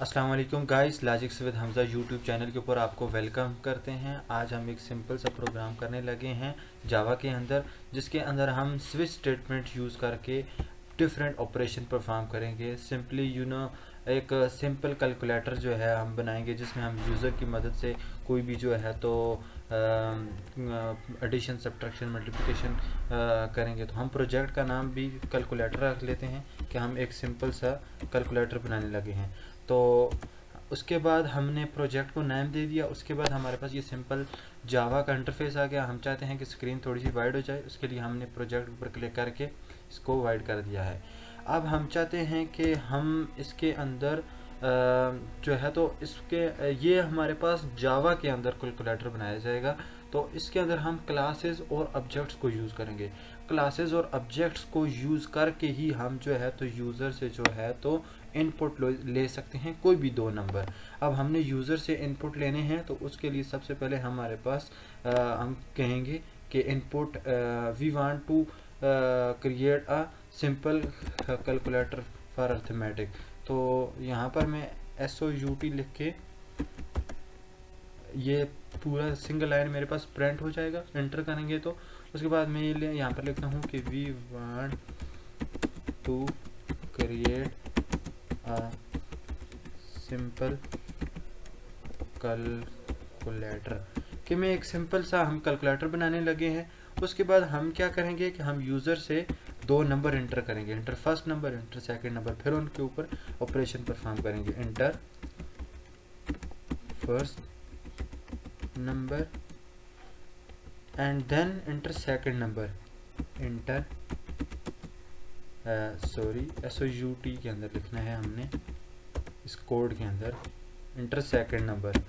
अस्सलाम वालेकुम guys, logics with Hamza YouTube channel के ऊपर आपको वेलकम करते हैं। आज हम एक सिंपल सा प्रोग्राम करने लगे हैं जावा के अंदर, जिसके अंदर हम स्विच स्टेटमेंट यूज़ करके डिफरेंट ऑपरेशन परफॉर्म करेंगे। सिंपली एक सिंपल कैलकुलेटर जो है हम बनाएंगे, जिसमें हम यूज़र की मदद से कोई भी जो है तो एडिशन, सब्ट्रैक्शन, मल्टीप्लिकेशन करेंगे। तो हम प्रोजेक्ट का नाम भी कैलकुलेटर रख लेते हैं कि हम एक सिंपल सा कैलकुलेटर बनाने लगे हैं। तो उसके बाद हमने प्रोजेक्ट को नाम दे दिया। उसके बाद हमारे पास ये सिंपल जावा का इंटरफेस आ गया। हम चाहते हैं कि स्क्रीन थोड़ी सी वाइड हो जाए, उसके लिए हमने प्रोजेक्ट पर क्लिक करके इसको वाइड कर दिया है। अब हम चाहते हैं कि हम इसके अंदर जो है तो ये हमारे पास जावा के अंदर कैलकुलेटर बनाया जाएगा। तो इसके अंदर हम क्लासेस और ऑब्जेक्ट्स को यूज़ करेंगे। क्लासेस और ऑब्जेक्ट्स को यूज़ करके ही हम जो है तो यूज़र से जो है तो इनपुट ले सकते हैं कोई भी दो नंबर। अब हमने यूज़र से इनपुट लेने हैं, तो उसके लिए सबसे पहले हमारे पास हम कहेंगे कि input we want to create a simple calculator for arithmetic. तो यहाँ पर मैं SOUT लिख के ये पूरा सिंगल लाइन मेरे पास प्रिंट हो जाएगा। एंटर करेंगे तो उसके बाद मैं ये यहाँ पर लिखता हूँ कि we want to create a simple calculator, कि मैं एक सिंपल सा हम कैलकुलेटर बनाने लगे हैं। उसके बाद हम क्या करेंगे कि हम यूज़र से दो नंबर इंटर करेंगे, enter first number, enter second number, फिर उनके ऊपर ऑपरेशन परफॉर्म करेंगे। Enter first number and then enter second number, enter SOUT के अंदर लिखना है हमने, इस कोड के अंदर इंटर सेकंड नंबर।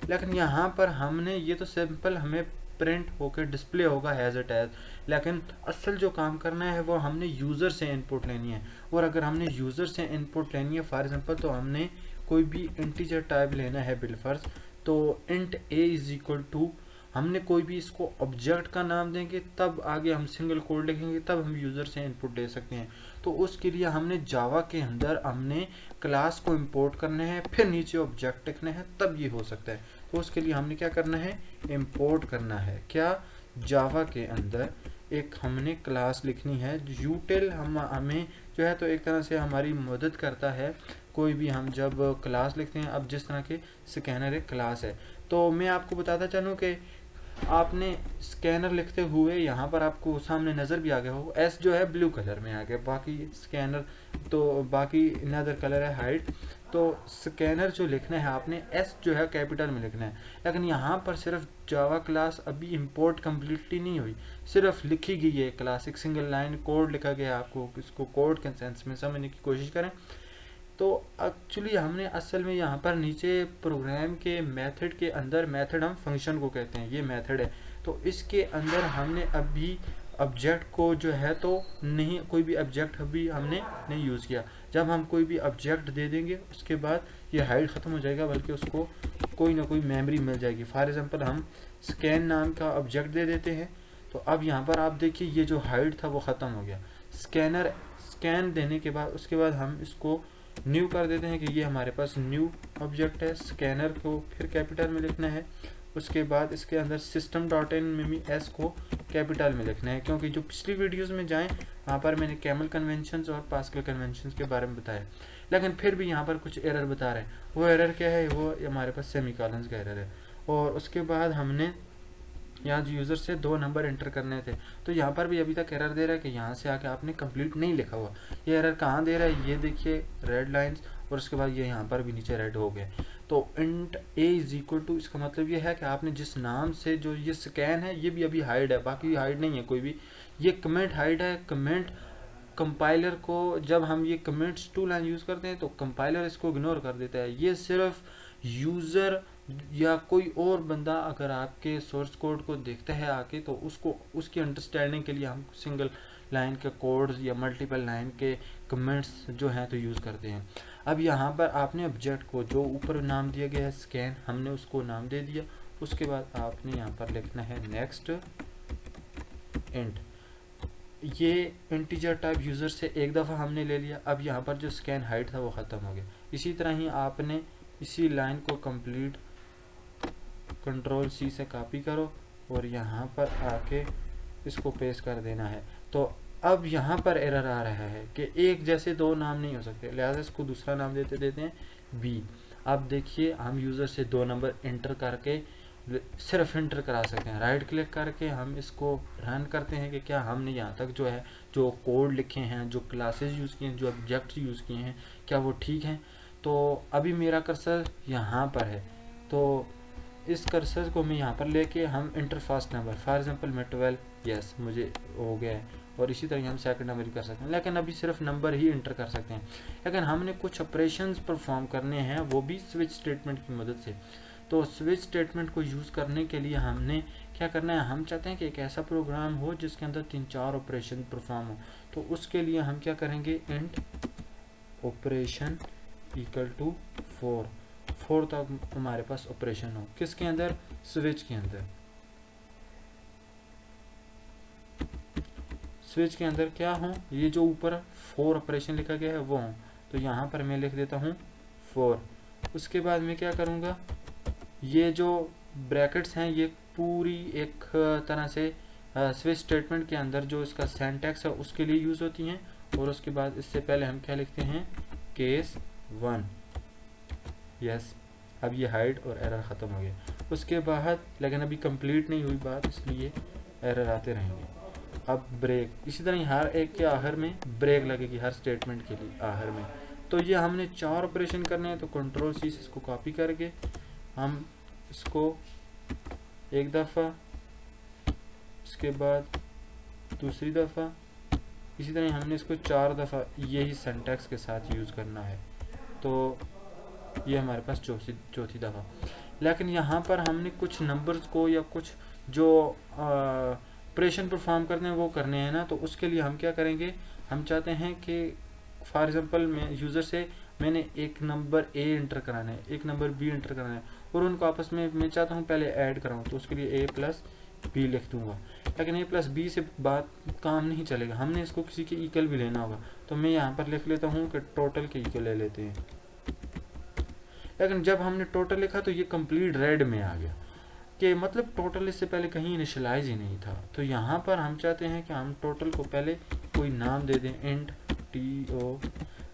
लेकिन यहाँ पर हमने ये तो सिंपल हमें प्रिंट होकर डिस्प्ले होगा एज इट एज, लेकिन असल जो काम करना है वो हमने यूज़र से इनपुट लेनी है। और अगर हमने यूज़र से इनपुट लेनी है फॉर एग्जांपल, तो हमने कोई भी इंटीजर टाइप लेना है बिलफर्ज। तो int a is equal to, हमने कोई भी इसको ऑब्जेक्ट का नाम देंगे, तब आगे हम सिंगल कोड लिखेंगे, तब हम यूज़र से इनपुट ले सकते हैं। तो उसके लिए हमने जावा के अंदर हमने क्लास को इंपोर्ट करना है, फिर नीचे ऑब्जेक्ट लिखना है, तब ये हो सकता है। तो उसके लिए हमने क्या करना है, इंपोर्ट करना है। क्या, जावा के अंदर एक हमने क्लास लिखनी है। यूटिल हमें जो है तो एक तरह से हमारी मदद करता है। कोई भी हम जब क्लास लिखते हैं, अब जिस तरह के स्कैनर एक क्लास है, तो मैं आपको बताता चलूँ कि आपने स्कैनर लिखते हुए यहाँ पर आपको सामने नज़र भी आ गया हो, एस जो है ब्लू कलर में आ गया, बाकी स्कैनर तो बाकी नदर कलर है हाइट। तो स्कैनर जो लिखना है आपने एस जो है कैपिटल में लिखना है। लेकिन यहाँ पर सिर्फ जावा क्लास अभी इंपोर्ट कम्प्लीटली नहीं हुई, सिर्फ लिखी गई है क्लास, एक सिंगल लाइन कोड लिखा गया है। आपको इसको कोड के सेंस में समझने की कोशिश करें। तो एक्चुअली हमने असल में यहाँ पर नीचे प्रोग्राम के मेथड के अंदर, मेथड हम फंक्शन को कहते हैं, ये मेथड है। तो इसके अंदर हमने अभी ऑब्जेक्ट को जो है तो नहीं, कोई भी ऑब्जेक्ट अभी हमने नहीं यूज़ किया। जब हम कोई भी ऑब्जेक्ट दे देंगे उसके बाद ये हाइड ख़त्म हो जाएगा, बल्कि उसको कोई ना कोई मेमोरी मिल जाएगी। फॉर एग्जांपल हम स्कैन नाम का ऑब्जेक्ट दे देते हैं, तो अब यहाँ पर आप देखिए ये जो हाइड था वो ख़त्म हो गया। स्कैन देने के बाद उसके बाद हम इसको न्यू कर देते हैं कि ये हमारे पास न्यू ऑब्जेक्ट है। स्कैनर को फिर कैपिटल में लिखना है। उसके बाद इसके अंदर system.in में भी एस को कैपिटल में लिखना है, क्योंकि जो पिछली वीडियोस में जाएं वहाँ पर मैंने कैमल कन्वेंशंस और पास्कल कन्वेंशंस के बारे में बताया, लेकिन फिर भी यहाँ पर कुछ एरर बता रहे हैं। वो एरर क्या है, वो हमारे पास सेमीकोलंस का एरर है। और उसके बाद हमने यहाँ यूज़र से दो नंबर एंटर करने थे, तो यहाँ पर भी अभी तक एरर दे रहा है कि यहाँ से आके आपने कंप्लीट नहीं लिखा हुआ। ये एरर कहाँ दे रहा है, ये देखिए रेड लाइंस, और उसके बाद ये यहाँ पर भी नीचे रेड हो गए। तो int a is equal to, इसका मतलब ये है कि आपने जिस नाम से जो ये स्कैन है ये भी अभी हाइड है, बाकी हाइड नहीं है कोई भी। ये कमेंट हाइड है। कमेंट कंपाइलर को जब हम ये कमेंट्स टू लाइन यूज़ करते हैं तो कंपाइलर इसको इग्नोर कर देता है। ये सिर्फ यूज़र या कोई और बंदा अगर आपके सोर्स कोड को देखता है आके, तो उसको उसकी अंडरस्टैंडिंग के लिए हम सिंगल लाइन के कोड्स या मल्टीपल लाइन के कमेंट्स जो हैं तो यूज़ करते हैं। अब यहाँ पर आपने ऑब्जेक्ट को जो ऊपर नाम दिया गया है स्कैन, हमने उसको नाम दे दिया। उसके बाद आपने यहाँ पर लिखना है नेक्स्ट इंट। ये इंटीजर टाइप यूज़र से एक दफ़ा हमने ले लिया, अब यहाँ पर जो स्कैन हाइट था वो ख़त्म हो गया। इसी तरह ही आपने इसी लाइन को कंप्लीट कंट्रोल सी से कॉपी करो और यहाँ पर आके इसको पेस्ट कर देना है। तो अब यहाँ पर एरर आ रहा है कि एक जैसे दो नाम नहीं हो सकते, लिहाजा इसको दूसरा नाम देते हैं बी। अब देखिए हम यूज़र से 2 नंबर इंटर करके सिर्फ इंटर करा सकते हैं। राइट क्लिक करके हम इसको रन करते हैं कि क्या हमने यहाँ तक जो है जो कोड लिखे हैं, जो क्लासेस यूज़ किए हैं, जो ऑब्जेक्ट्स यूज़ किए हैं, क्या वो ठीक हैं। तो अभी मेरा कर्सर यहाँ पर है, तो इस कर्सर को मैं यहाँ पर लेके हम inter first number, for example मैं 12, यस मुझे हो गया है। और इसी तरह हम सेकंड नंबर भी कर सकते हैं, लेकिन अभी सिर्फ नंबर ही इंटर कर सकते हैं। लेकिन हमने कुछ ऑपरेशंस परफॉर्म करने हैं, वो भी स्विच स्टेटमेंट की मदद से। तो स्विच स्टेटमेंट को यूज़ करने के लिए हमने क्या करना है, हम चाहते हैं कि एक ऐसा प्रोग्राम हो जिसके अंदर 3-4 ऑपरेशन परफॉर्म हो। तो उसके लिए हम क्या करेंगे, इंट ऑपरेशन इक्वल टू 4 तक हमारे पास ऑपरेशन हो, किसके अंदर, स्विच के अंदर। स्विच के अंदर क्या हो, ये जो ऊपर 4 ऑपरेशन लिखा गया है वो हो। तो यहाँ पर मैं लिख देता हूँ 4। उसके बाद मैं क्या करूँगा, ये जो ब्रैकेट्स हैं ये पूरी एक तरह से स्विच स्टेटमेंट के अंदर जो इसका सिंटैक्स है उसके लिए यूज़ होती हैं। और उसके बाद इससे पहले हम क्या लिखते हैं, केस 1, यस। अब ये हाइड और एरर ख़त्म हो गया। उसके बाद लेकिन अभी कंप्लीट नहीं हुई बात, इसलिए एरर आते रहेंगे। अब ब्रेक, इसी तरह हर एक के आखिर में ब्रेक लगेगी, हर स्टेटमेंट के लिए आखिर में। तो ये हमने 4 ऑपरेशन करने हैं, तो कंट्रोल सी से इसको कॉपी करके हम इसको एक दफ़ा, इसके बाद दूसरी दफ़ा, इसी तरह हमने इसको 4 दफ़ा यही सिंटैक्स के साथ यूज़ करना है। तो ये हमारे पास चौथी दफ़ा। लेकिन यहाँ पर हमने कुछ नंबर्स को या कुछ जो ऑपरेशन परफॉर्म करने हैं वो करने हैं ना, तो उसके लिए हम क्या करेंगे, हम चाहते हैं कि फॉर एग्जांपल मैं यूज़र से मैंने एक नंबर ए इंटर कराना है, एक नंबर बी इंटर कराना है, और उनको आपस में मैं चाहता हूँ पहले ऐड कराऊँ। तो उसके लिए a+b लिख दूँगा। लेकिन a+b से बात काम नहीं चलेगा, हमने इसको किसी के इक्वल भी लेना होगा। तो मैं यहाँ पर लिख लेता हूँ कि टोटल के इक्वल ले लेते हैं। लेकिन जब हमने टोटल लिखा तो ये कंप्लीट रेड में आ गया, कि मतलब टोटल इससे पहले कहीं इनिशियलाइज ही नहीं था। तो यहाँ पर हम चाहते हैं कि हम टोटल को पहले कोई नाम दे दें, इंट to,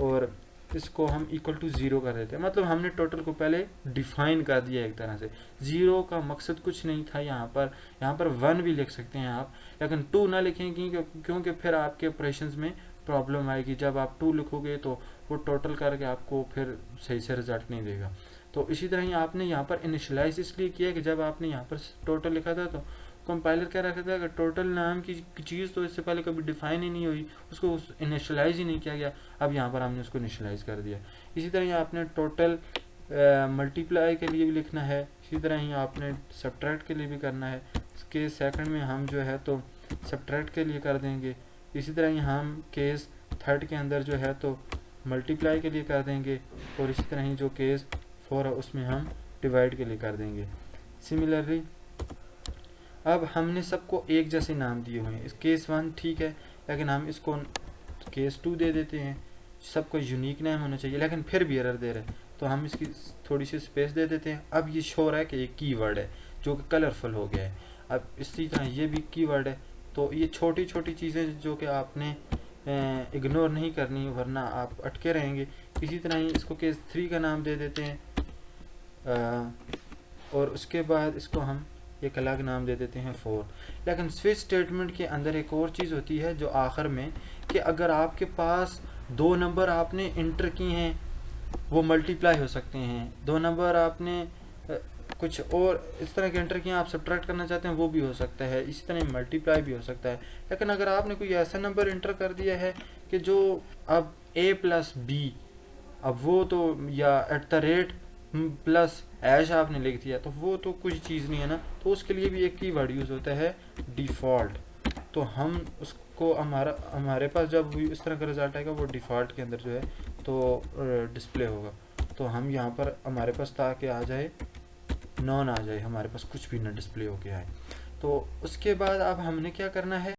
और इसको हम इक्वल टू 0 कर देते हैं। मतलब हमने टोटल को पहले डिफाइन कर दिया एक तरह से। 0 का मकसद कुछ नहीं था यहाँ पर 1 भी लिख सकते हैं आप, लेकिन 2 ना लिखेंगे क्योंकि फिर आपके ऑपरेशंस में प्रॉब्लम आएगी। जब आप 2 लिखोगे तो वो टोटल करके आपको फिर सही से रिजल्ट नहीं देगा। तो इसी तरह ही आपने यहाँ पर इनिशियलाइज इसलिए किया कि जब आपने यहाँ पर टोटल लिखा था तो कंपाइलर कह रखा था कि टोटल नाम की चीज़ तो इससे पहले कभी डिफाइन ही नहीं हुई, उसको इनिशियलाइज ही नहीं किया गया। अब यहाँ पर हमने उसको इनिशियलाइज कर दिया। इसी तरह ही आपने टोटल मल्टीप्लाई के लिए भी लिखना है, इसी तरह ही आपने सब्ट्रैक्ट के लिए भी करना है। इसके सेकंड में हम जो है तो सब्ट्रैक्ट के लिए कर देंगे। इसी तरह ही हम केस थर्ड के अंदर जो है तो मल्टीप्लाई के लिए कर देंगे, और इसी तरह ही जो केस 4 है उसमें हम डिवाइड के लिए कर देंगे। सिमिलरली अब हमने सबको एक जैसे नाम दिए हुए हैं। इस केस 1 ठीक है, लेकिन हम इसको केस 2 दे देते हैं। सबको यूनिक नेम होना चाहिए, लेकिन फिर भी एरर दे रहे हैं, तो हम इसकी थोड़ी सी स्पेस दे देते हैं। अब ये शो रहा है कि ये कीवर्ड है जो कि कलरफुल हो गया है। अब इसी तरह ये भी कीवर्ड है। तो ये छोटी छोटी चीज़ें जो कि आपने इग्नोर नहीं करनी, वरना आप अटके रहेंगे। इसी तरह ही इसको केस 3 का नाम दे देते हैं, और उसके बाद इसको हम एक अलग नाम दे देते हैं 4। लेकिन स्विच स्टेटमेंट के अंदर एक और चीज़ होती है जो आखिर में, कि अगर आपके पास 2 नंबर आपने इंटर किए हैं वो मल्टीप्लाई हो सकते हैं, 2 नंबर आपने कुछ और इस तरह के इंटर किए आप सब्ट्रैक्ट करना चाहते हैं वो भी हो सकता है, इसी तरह मल्टीप्लाई भी हो सकता है। लेकिन अगर आपने कोई ऐसा नंबर इंटर कर दिया है कि जो अब a+b, अब वो तो या @ +# आपने लिख दिया, तो वो तो कुछ चीज़ नहीं है ना। तो उसके लिए भी एक कीवर्ड यूज़ होता है डिफ़ॉल्ट। तो हम उसको हमारे पास जब इस तरह का रिजल्ट आएगा वो डिफ़ॉल्ट के अंदर जो है तो डिस्प्ले होगा। तो हम यहाँ पर हमारे पास ताकि आ जाए नॉन आ जाए, हमारे पास कुछ भी ना डिस्प्ले होके आए। तो उसके बाद अब हमने क्या करना है,